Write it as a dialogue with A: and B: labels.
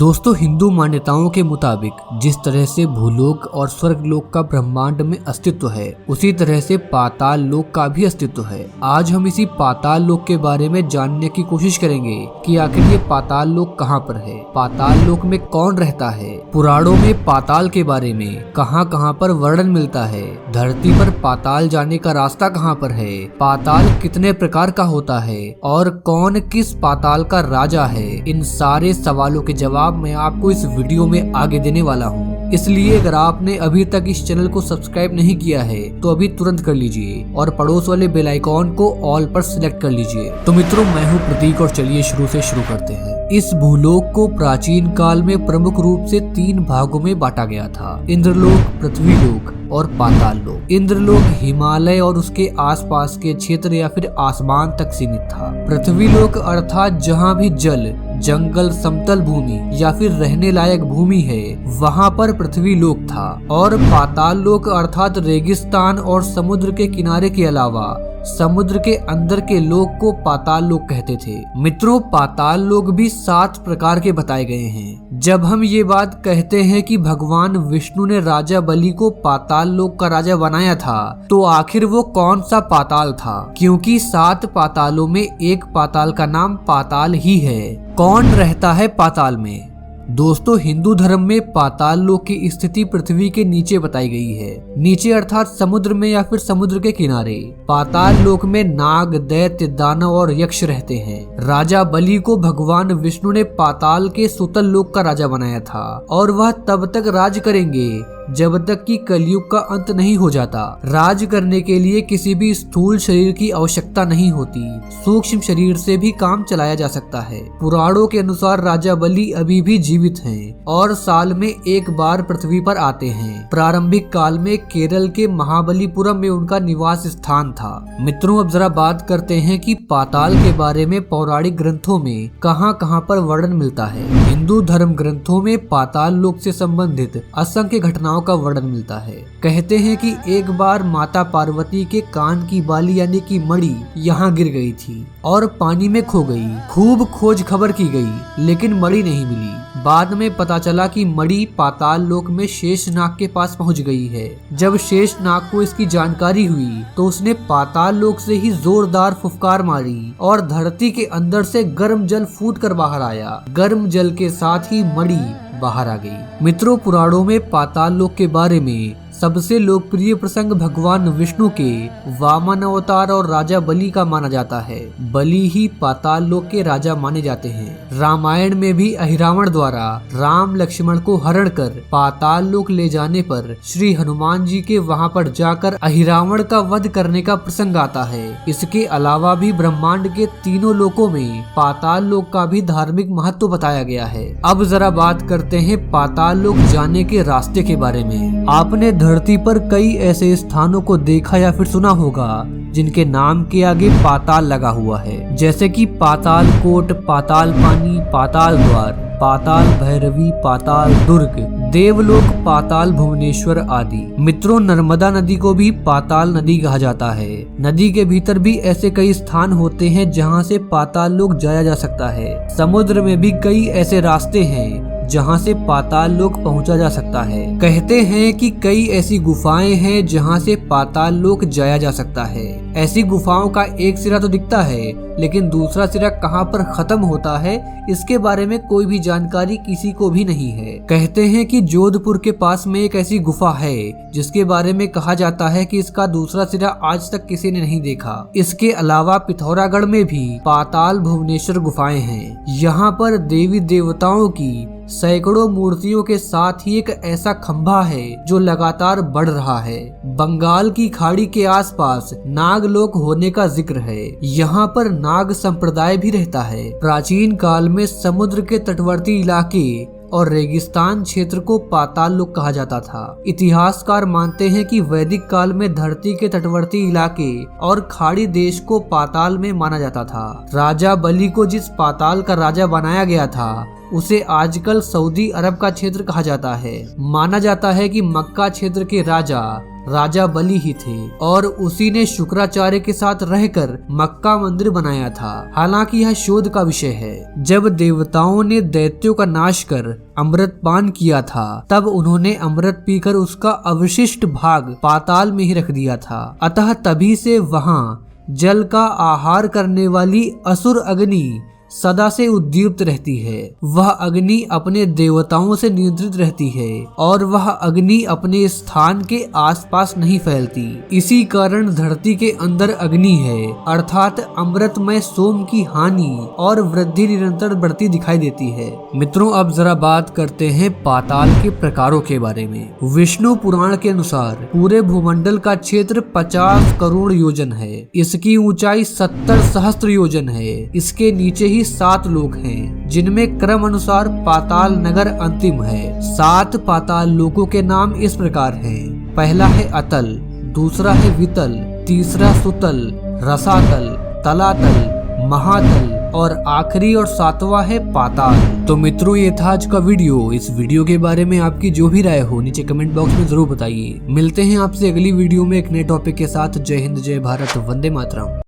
A: दोस्तों, हिंदू मान्यताओं के मुताबिक जिस तरह से भूलोक और स्वर्गलोक का ब्रह्मांड में अस्तित्व है, उसी तरह से पाताल लोक का भी अस्तित्व है। आज हम इसी पाताल लोक के बारे में जानने की कोशिश करेंगे कि आखिर ये पाताल लोक कहाँ पर है, पाताल लोक में कौन रहता है, पुराणों में पाताल के बारे में कहाँ कहाँ पर वर्णन मिलता है, धरती पर पाताल जाने का रास्ता कहाँ पर है, पाताल कितने प्रकार का होता है और कौन किस पाताल का राजा है। इन सारे सवालों के जवाब मैं आपको इस वीडियो में आगे देने वाला हूँ। इसलिए अगर आपने अभी तक इस चैनल को सब्सक्राइब नहीं किया है तो अभी तुरंत कर लीजिए और पड़ोस वाले बेल आइकॉन को ऑल पर सिलेक्ट कर लीजिए। तो मित्रों, मैं हूँ प्रतीक और चलिए शुरू करते हैं। इस भूलोक को प्राचीन काल में प्रमुख रूप से 3 भागों में बांटा गया था: इंद्रलोक, पृथ्वीलोक और पाताल लोक। इंद्रलोक हिमालय और उसके आसपास के क्षेत्र या फिर आसमान तक सीमित था। पृथ्वीलोक अर्थात जहाँ भी जल, जंगल, समतल भूमि या फिर रहने लायक भूमि है, वहाँ पर पृथ्वी लोक था। और पाताल लोक अर्थात रेगिस्तान और समुद्र के किनारे के अलावा समुद्र के अंदर के लोक को पाताल लोक कहते थे। मित्रों, पाताल लोक भी 7 प्रकार के बताए गए हैं। जब हम ये बात कहते हैं कि भगवान विष्णु ने राजा बलि को पाताल लोक का राजा बनाया था, तो आखिर वो कौन सा पाताल था? क्योंकि 7 पातालों में एक पाताल का नाम पाताल ही है। कौन रहता है पाताल में? दोस्तों, हिंदू धर्म में पाताल लोक की स्थिति पृथ्वी के नीचे बताई गई है। नीचे अर्थात समुद्र में या फिर समुद्र के किनारे। पाताल लोक में नाग, दैत्य, दानव और यक्ष रहते हैं। राजा बलि को भगवान विष्णु ने पाताल के सुतल लोक का राजा बनाया था और वह तब तक राज करेंगे जब तक कि कलयुग का अंत नहीं हो जाता। राज करने के लिए किसी भी स्थूल शरीर की आवश्यकता नहीं होती, सूक्ष्म शरीर से भी काम चलाया जा सकता है। पुराणों के अनुसार राजा बलि अभी भी जीवित हैं और साल में एक बार पृथ्वी पर आते हैं। प्रारंभिक काल में केरल के महाबलीपुरम में उनका निवास स्थान था। मित्रों, अब जरा बात करते हैं कि पाताल के बारे में पौराणिक ग्रंथों में कहां कहां पर वर्णन मिलता है। हिंदू धर्म ग्रंथों में पाताल लोक से संबंधित असंख्य घटनाओं का वर्णन मिलता है। कहते हैं कि एक बार माता पार्वती के कान की बाली यानी कि मणि यहाँ गिर गई थी और पानी में खो गई। खूब खोज खबर की गई लेकिन मणि नहीं मिली। बाद में पता चला कि मणि पाताल लोक में शेषनाग के पास पहुंच गई है। जब शेषनाग को इसकी जानकारी हुई तो उसने पाताल लोक से ही जोरदार फुफकार मारी और धरती के अंदर से गर्म जल फूट कर बाहर आया। गर्म जल के साथ ही मणि बाहर आ गई। मित्रों, पुराणों में पाताल लोक के बारे में सबसे लोकप्रिय प्रसंग भगवान विष्णु के वामन अवतार और राजा बलि का माना जाता है। बलि ही पाताल लोक के राजा माने जाते हैं। रामायण में भी अहिरावण द्वारा राम लक्ष्मण को हरण कर पाताल लोक ले जाने पर श्री हनुमान जी के वहां पर जाकर अहिरावण का वध करने का प्रसंग आता है। इसके अलावा भी ब्रह्मांड के तीनों लोकों में पाताल लोक का भी धार्मिक महत्व बताया गया है। अब जरा बात करते हैं पाताल लोक जाने के रास्ते के बारे में। आपने धरती पर कई ऐसे स्थानों को देखा या फिर सुना होगा जिनके नाम के आगे पाताल लगा हुआ है, जैसे कि पाताल कोट, पाताल पानी, पाताल द्वार, पाताल भैरवी, पाताल दुर्ग, देवलोक, पाताल भुवनेश्वर आदि। मित्रों, नर्मदा नदी को भी पाताल नदी कहा जाता है। नदी के भीतर भी ऐसे कई स्थान होते हैं जहां से पाताल लोक जाया जा सकता है। समुद्र में भी कई ऐसे रास्ते हैं जहां से पाताल लोक पहुंचा जा सकता है। कहते हैं कि कई ऐसी गुफाएं हैं जहां से पाताल लोक जाया जा सकता है। ऐसी गुफाओं का एक सिरा तो दिखता है लेकिन दूसरा सिरा कहां पर खत्म होता है इसके बारे में कोई भी जानकारी किसी को भी नहीं है। कहते हैं कि जोधपुर के पास में एक ऐसी गुफा है जिसके बारे में कहा जाता है कि इसका दूसरा सिरा आज तक किसी ने नहीं देखा। इसके अलावा पिथौरागढ़ में भी पाताल भुवनेश्वर गुफाएं हैं। यहाँ पर देवी देवताओं की सैकड़ों मूर्तियों के साथ ही एक ऐसा खंभा है जो लगातार बढ़ रहा है। बंगाल की खाड़ी के आसपास नागलोक होने का जिक्र है। यहाँ पर नाग संप्रदाय भी रहता है। प्राचीन काल में समुद्र के तटवर्ती इलाके और रेगिस्तान क्षेत्र को पाताल लोक कहा जाता था। इतिहासकार मानते हैं कि वैदिक काल में धरती के तटवर्ती इलाके और खाड़ी देश को पाताल में माना जाता था। राजा बलि को जिस पाताल का राजा बनाया गया था उसे आजकल सऊदी अरब का क्षेत्र कहा जाता है। माना जाता है कि मक्का क्षेत्र के राजा बलि ही थे और उसी ने शुक्राचार्य के साथ रहकर मक्का मंदिर बनाया था। हालांकि यह शोध का विषय है। जब देवताओं ने दैत्यों का नाश कर अमृत पान किया था, तब उन्होंने अमृत पीकर उसका अवशिष्ट भाग पाताल में ही रख दिया था। अतः तभी से वहां जल का आहार करने वाली असुर अग्नि सदा से उद्दीप्त रहती है। वह अग्नि अपने देवताओं से नियंत्रित रहती है और वह अग्नि अपने स्थान के आसपास नहीं फैलती। इसी कारण धरती के अंदर अग्नि है, अर्थात अमृतमय सोम की हानि और वृद्धि निरंतर बढ़ती दिखाई देती है। मित्रों, अब जरा बात करते हैं पाताल के प्रकारों के बारे में। विष्णु पुराण के अनुसार पूरे भूमंडल का क्षेत्र 50 करोड़ योजन है। इसकी ऊंचाई 70 सहस्त्र योजन है। इसके नीचे ही 7 लोक हैं, जिनमें क्रम अनुसार पाताल नगर अंतिम है। 7 पाताल लोकों के नाम इस प्रकार हैं। पहला है अतल, दूसरा है वितल, तीसरा सुतल, रसातल, तलातल, महातल और आखिरी और 7वां है पाताल। तो मित्रों, ये था आज का वीडियो। इस वीडियो के बारे में आपकी जो भी राय हो नीचे कमेंट बॉक्स में जरूर बताइए। मिलते हैं आपसे अगली वीडियो में एक नए टॉपिक के साथ। जय हिंद, जय भारत, वंदे मातरम।